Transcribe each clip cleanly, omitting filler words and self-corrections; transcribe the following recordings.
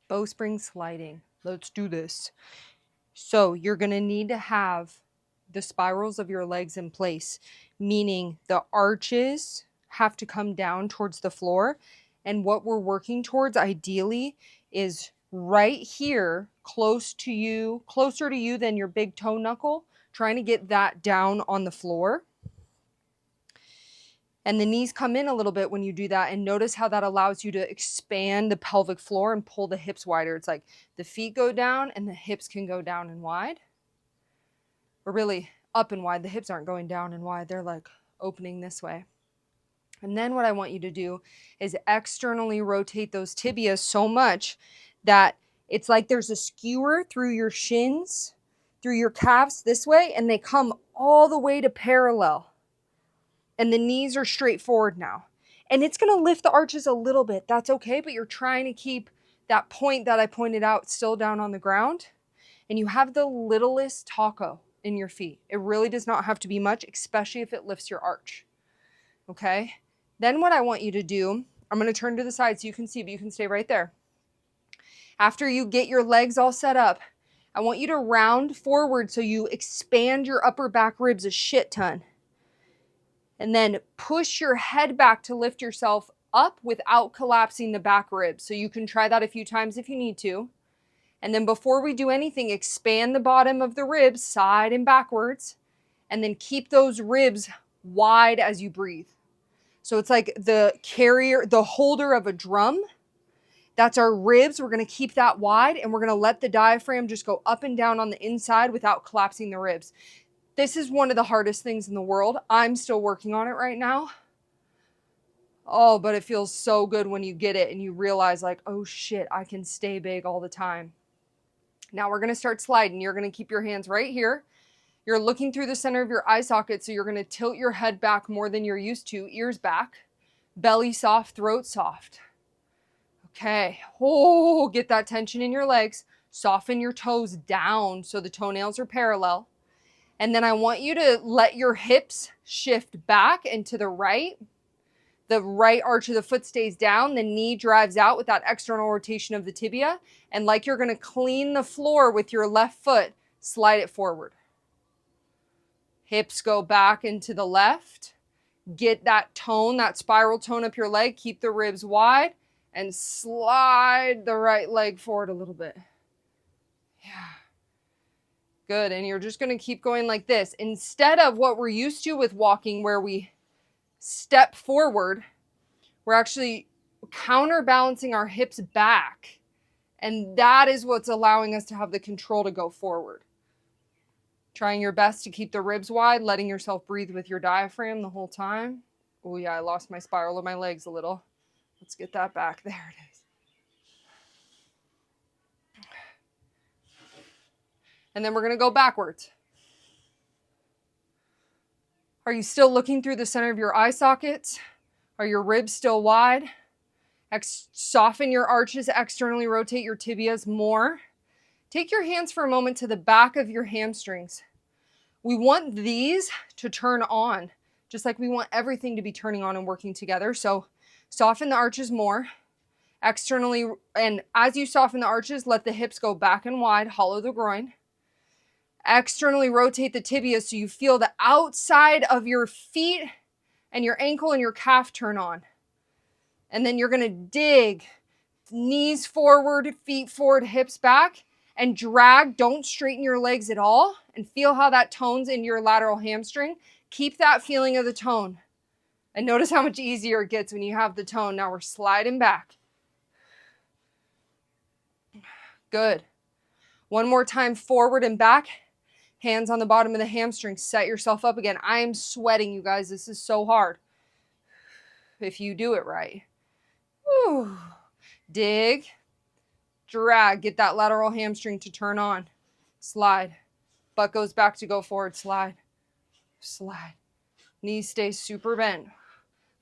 Bowspring sliding. Let's do this. So you're going to need to have the spirals of your legs in place, meaning the arches have to come down towards the floor. And what we're working towards ideally is right here, close to you, closer to you than your big toe knuckle, trying to get that down on the floor. And the knees come in a little bit when you do that. And notice how that allows you to expand the pelvic floor and pull the hips wider. It's like the feet go down and the hips can go down and wide. Or really up and wide. The hips aren't going down and wide. They're like opening this way. And then what I want you to do is externally rotate those tibias so much that it's like there's a skewer through your shins, through your calves this way, and they come all the way to parallel. And the knees are straight forward now. And it's going to lift the arches a little bit. That's okay, but you're trying to keep that point that I pointed out still down on the ground. And you have the littlest taco in your feet. It really does not have to be much, especially if it lifts your arch. Okay? Then what I want you to do, I'm going to turn to the side so you can see, but you can stay right there. After you get your legs all set up, I want you to round forward so you expand your upper back ribs a shit ton. And then push your head back to lift yourself up without collapsing the back ribs. So you can try that a few times if you need to. And then before we do anything, expand the bottom of the ribs side and backwards. And then keep those ribs wide as you breathe. So it's like the carrier, the holder of a drum. That's our ribs. We're going to keep that wide and we're going to let the diaphragm just go up and down on the inside without collapsing the ribs. This is one of the hardest things in the world. I'm still working on it right now. Oh, but it feels so good when you get it and you realize like, oh shit, I can stay big all the time. Now we're going to start sliding. You're going to keep your hands right here. You're looking through the center of your eye socket, so you're going to tilt your head back more than you're used to. Ears back, belly soft, throat soft. Okay. Oh, get that tension in your legs. Soften your toes down so the toenails are parallel. And then I want you to let your hips shift back and to the right. The right arch of the foot stays down. The knee drives out with that external rotation of the tibia. And like you're going to clean the floor with your left foot, slide it forward. Hips go back into the left. Get that tone, that spiral tone up your leg. Keep the ribs wide and slide the right leg forward a little bit. Yeah. Good. And you're just going to keep going like this. Instead of what we're used to with walking where we step forward, we're actually counterbalancing our hips back. And that is what's allowing us to have the control to go forward. Trying your best to keep the ribs wide, letting yourself breathe with your diaphragm the whole time. Oh yeah, I lost my spiral of my legs a little. Let's get that back. There it is. And then we're going to go backwards. Are you still looking through the center of your eye sockets? Are your ribs still wide? Soften your arches, externally rotate your tibias more. Take your hands for a moment to the back of your hamstrings. We want these to turn on, just like we want everything to be turning on and working together. So soften the arches more. Externally, and as you soften the arches, let the hips go back and wide, hollow the groin. Externally rotate the tibia so you feel the outside of your feet and your ankle and your calf turn on. And then you're going to dig knees forward, feet forward, hips back, and drag. Don't straighten your legs at all. And feel how that tones in your lateral hamstring. Keep that feeling of the tone. And notice how much easier it gets when you have the tone. Now we're sliding back. Good. One more time, forward and back. Hands on the bottom of the hamstring. Set yourself up again. I am sweating, you guys. This is so hard. If you do it right. Whew. Dig. Drag. Get that lateral hamstring to turn on. Slide. Butt goes back to go forward. Slide. Slide. Knees stay super bent.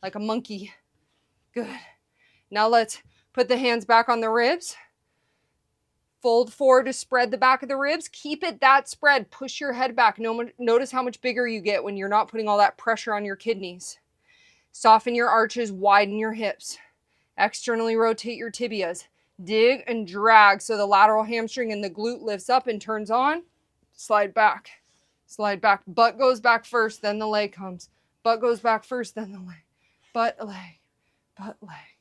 Like a monkey. Good. Now let's put the hands back on the ribs. Fold forward to spread the back of the ribs. Keep it that spread. Push your head back. Notice how much bigger you get when you're not putting all that pressure on your kidneys. Soften your arches. Widen your hips. Externally rotate your tibias. Dig and drag so the lateral hamstring and the glute lifts up and turns on. Slide back. Slide back. Butt goes back first, then the leg comes. Butt goes back first, then the leg. Butt, leg. Butt, leg.